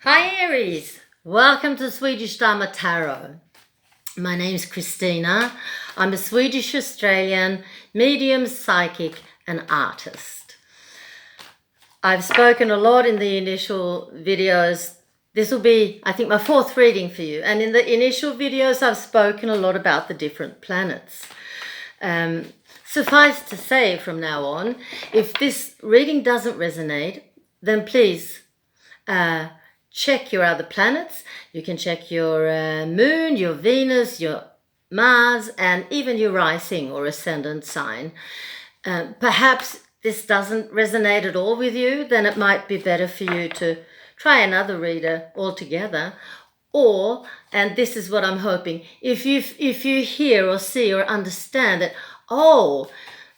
Hi Aries, welcome to Swedish Dharma Tarot. My name is Christina. I'm a Swedish Australian medium, psychic and artist. I've spoken a lot in the initial videos. This will be, I think, my fourth reading for you. And in the initial videos, I've spoken a lot about the different planets. Suffice to say from now on, if this reading doesn't resonate, then please check your other planets. You can check your moon, your Venus, your Mars, and even your rising or ascendant sign. Perhaps this doesn't resonate at all with you, then it might be better for you to try another reader altogether. Or, and this is what I'm hoping, if you hear or see or understand that, oh,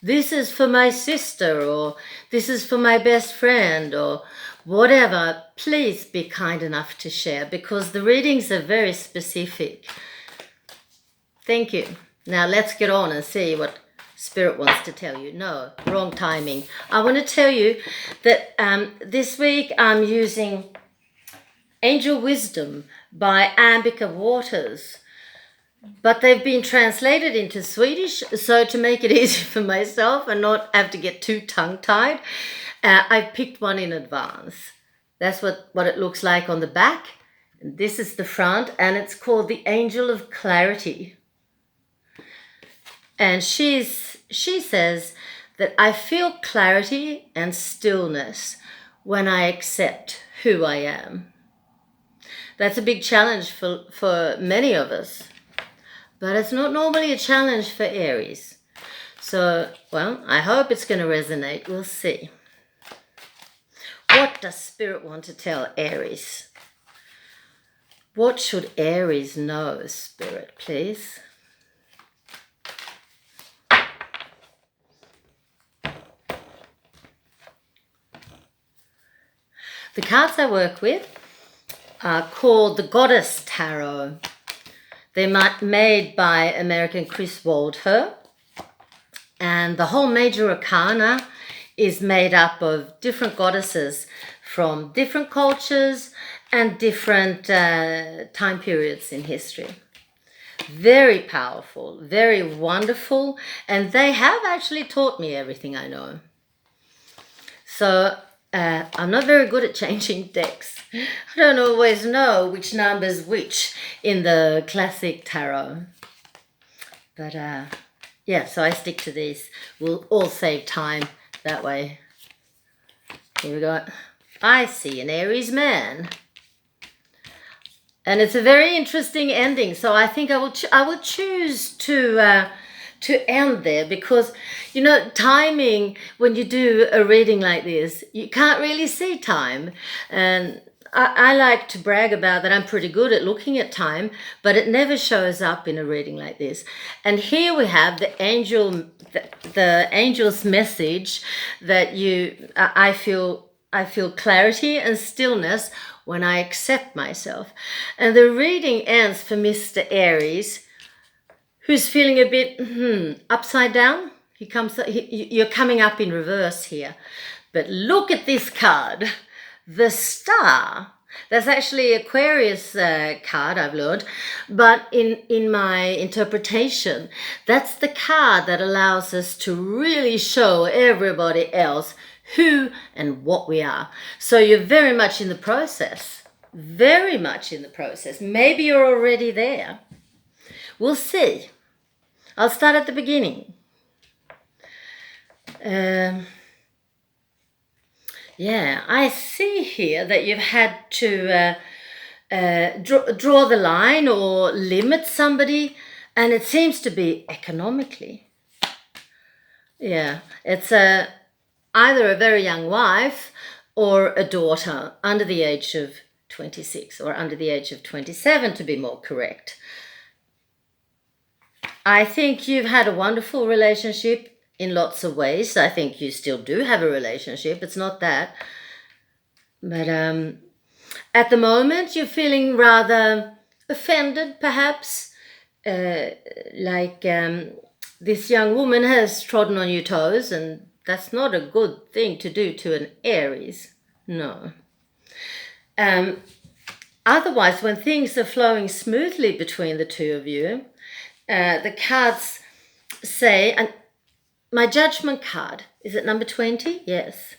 this is for my sister, or this is for my best friend, or whatever, please be kind enough to share, because the readings are very specific. Thank you. Now let's get on and see what Spirit wants to tell you. No, wrong timing. I want to tell you that this week I'm using Angel Wisdom by Ambika Waters. But they've been translated into Swedish, so to make it easy for myself and not have to get too tongue-tied, I picked one in advance. That's what it looks like on the back. This is the front, and it's called the Angel of Clarity. And she says that I feel clarity and stillness when I accept who I am. That's a big challenge for many of us. But it's not normally a challenge for Aries. So, well, I hope it's going to resonate. We'll see. What does Spirit want to tell Aries? What should Aries know, Spirit, please? The cards I work with are called the Goddess Tarot. They're made by American Chris Waldher, and the whole major arcana is made up of different goddesses from different cultures and different time periods in history. Very powerful, very wonderful, and they have actually taught me everything I know. So I'm not very good at changing decks. I don't always know which number's which in the classic tarot. But yeah, so I stick to these. We'll all save time that way. Here we go. I see an Aries man. And it's a very interesting ending. So I think I will choose to end there, because, you know, timing, when you do a reading like this, you can't really see time. And I like to brag about that I'm pretty good at looking at time, but it never shows up in a reading like this. And here we have the angel's message that I feel clarity and stillness when I accept myself. And the reading ends for Mr. Aries, who's feeling a bit upside down. You're coming up in reverse here. But look at this card, the Star. That's actually Aquarius card, I've learned. But in my interpretation, that's the card that allows us to really show everybody else who and what we are. So you're very much in the process. Very much in the process. Maybe you're already there. We'll see. I'll start at the beginning. Yeah, I see here that you've had to draw the line or limit somebody, and it seems to be economically. Yeah, it's either a very young wife or a daughter under the age of 26, or under the age of 27 to be more correct. I think you've had a wonderful relationship in lots of ways. I think you still do have a relationship. It's not that. But at the moment, you're feeling rather offended, perhaps. Like this young woman has trodden on your toes, and that's not a good thing to do to an Aries. No. otherwise, when things are flowing smoothly between the two of you, the cards say, and my judgment card, is it number 20? Yes.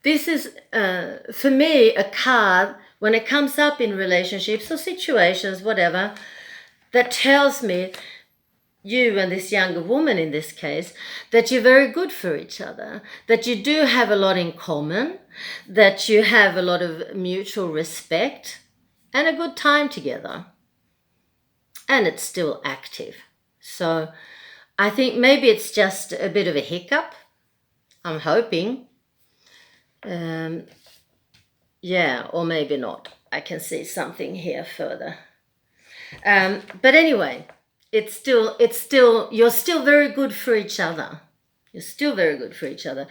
This is, for me, a card, when it comes up in relationships or situations, whatever, that tells me, you and this younger woman in this case, that you're very good for each other, that you do have a lot in common, that you have a lot of mutual respect and a good time together. And it's still active. So I think maybe it's just a bit of a hiccup. I'm hoping. Yeah, or maybe not. I can see something here further. But anyway, it's still, you're still very good for each other. You're still very good for each other.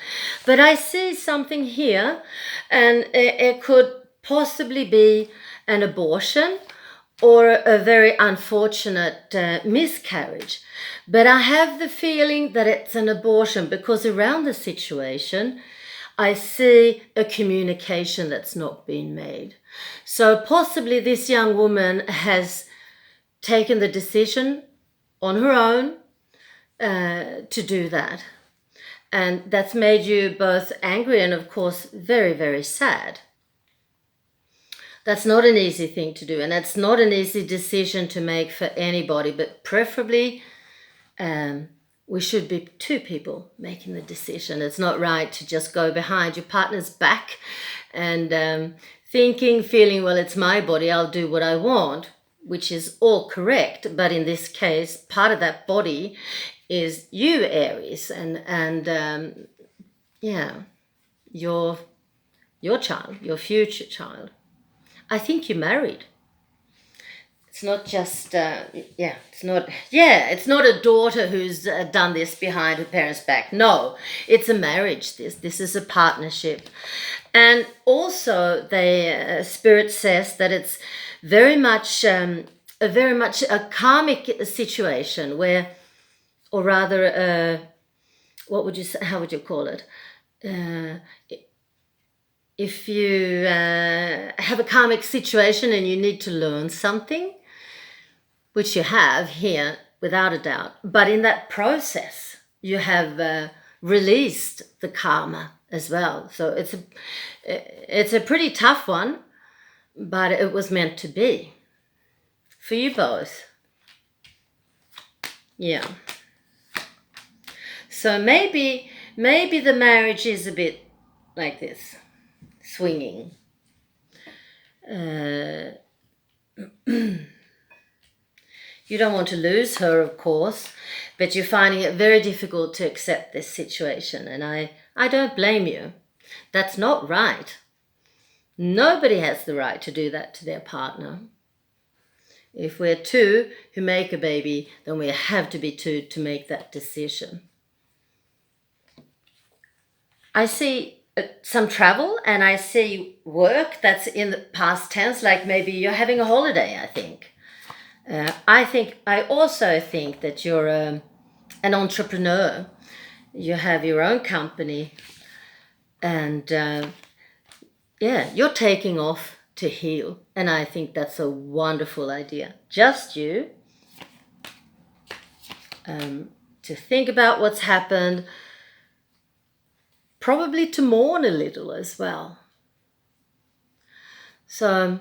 But I see something here, and it could possibly be an abortion or a very unfortunate miscarriage. But I have the feeling that it's an abortion, because around the situation, I see a communication that's not been made. So possibly this young woman has taken the decision on her own to do that. And that's made you both angry and, of course, very, very sad. That's not an easy thing to do, and that's not an easy decision to make for anybody, but preferably we should be two people making the decision. It's not right to just go behind your partner's back and feeling, well, it's my body, I'll do what I want, which is all correct. But in this case, part of that body is you, Aries, and your child, your future child. I think you're married. It's not just, it's not a daughter who's done this behind her parents' back. No, it's a marriage. This is a partnership. And also, the Spirit says that it's very much a karmic situation where, or rather, how would you call it? If you have a karmic situation and you need to learn something, which you have here without a doubt, but in that process you have released the karma as well. So it's a pretty tough one, but it was meant to be for you both. Yeah. So maybe the marriage is a bit like this, swinging. You don't want to lose her, of course, but you're finding it very difficult to accept this situation, and I don't blame you. That's not right. Nobody has the right to do that to their partner. If we're two who make a baby, then we have to be two to make that decision. I see some travel, and I see work that's in the past tense, like maybe you're having a holiday, I think. I also think that you're an entrepreneur. You have your own company, and you're taking off to heal. And I think that's a wonderful idea. Just you, to think about what's happened, probably to mourn a little as well. So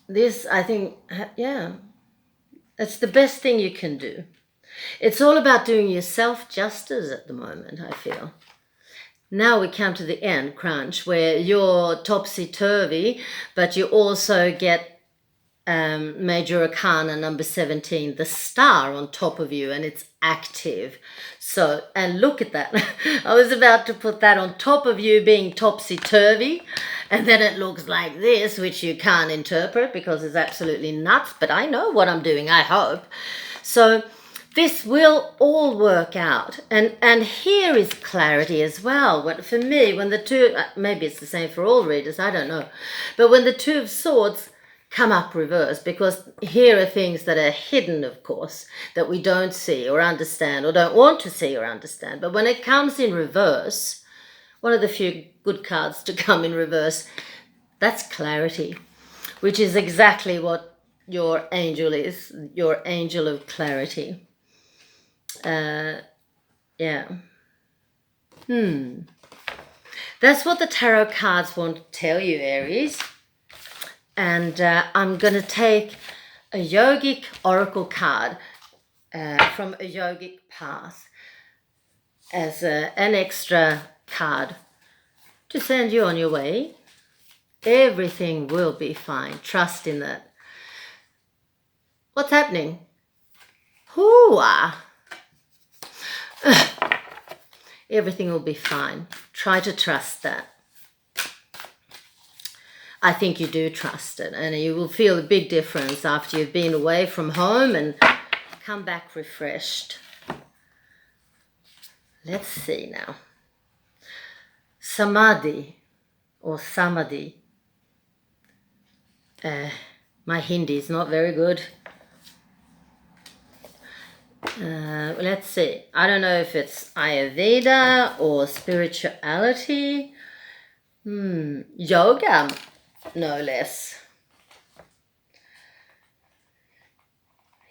this, I think, it's the best thing you can do. It's all about doing yourself justice at the moment, I feel. Now we come to the end crunch, where you're topsy-turvy, but you also get Major Arcana number 17, the star on top of you, and it's active. So, and look at that. I was about to put that on top of you being topsy-turvy, and then it looks like this, which you can't interpret because it's absolutely nuts, but I know what I'm doing, I hope. So this will all work out. And here is clarity as well. For me, when the two, maybe it's the same for all readers, I don't know. But when the Two of Swords come up reverse, because here are things that are hidden, of course, that we don't see or understand or don't want to see or understand. But when it comes in reverse, one of the few good cards to come in reverse. That's clarity, which is exactly what your angel is, your angel of clarity. Yeah. That's what the tarot cards want to tell you, Aries. And I'm going to take a yogic oracle card from a yogic path as an extra card to send you on your way. Everything will be fine. Trust in that. What's happening? Hoo-ah! Everything will be fine. Try to trust that. I think you do trust it, and you will feel a big difference after you've been away from home and come back refreshed. Let's see now. Samadhi or Samadhi. My Hindi is not very good. Let's see. I don't know if it's Ayurveda or spirituality. Yoga, no less.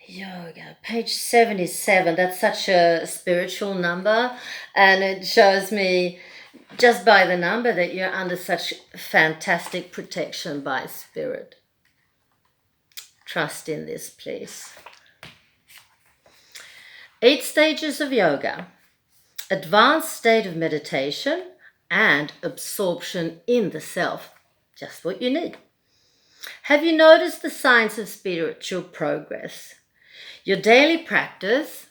Yoga, page 77. That's such a spiritual number, and it shows me just by the number that you're under such fantastic protection by spirit. Trust in this, please. 8 stages of yoga, advanced state of meditation, and absorption in the self. Just what you need. Have you noticed the signs of spiritual progress? Your daily practice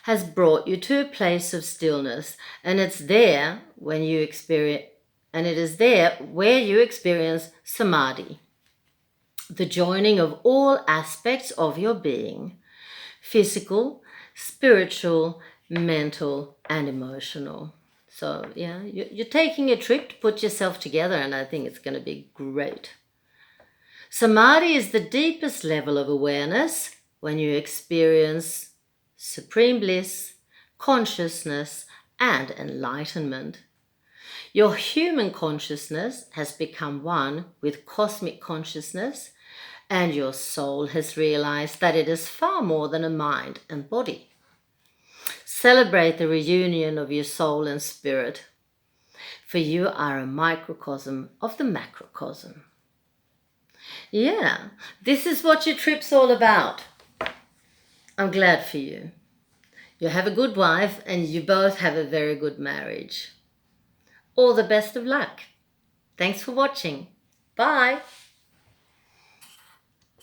has brought you to a place of stillness, and it's there when you experience, and it is there where you experience samadhi, the joining of all aspects of your being, physical, spiritual, mental, and emotional. So yeah, you're taking a trip to put yourself together, and I think it's going to be great. Samadhi is the deepest level of awareness when you experience supreme bliss, consciousness, and enlightenment. Your human consciousness has become one with cosmic consciousness, and your soul has realized that it is far more than a mind and body. Celebrate the reunion of your soul and spirit, for you are a microcosm of the macrocosm. Yeah, this is what your trip's all about. I'm glad for you. You have a good wife and you both have a very good marriage. All the best of luck. Thanks for watching. Bye.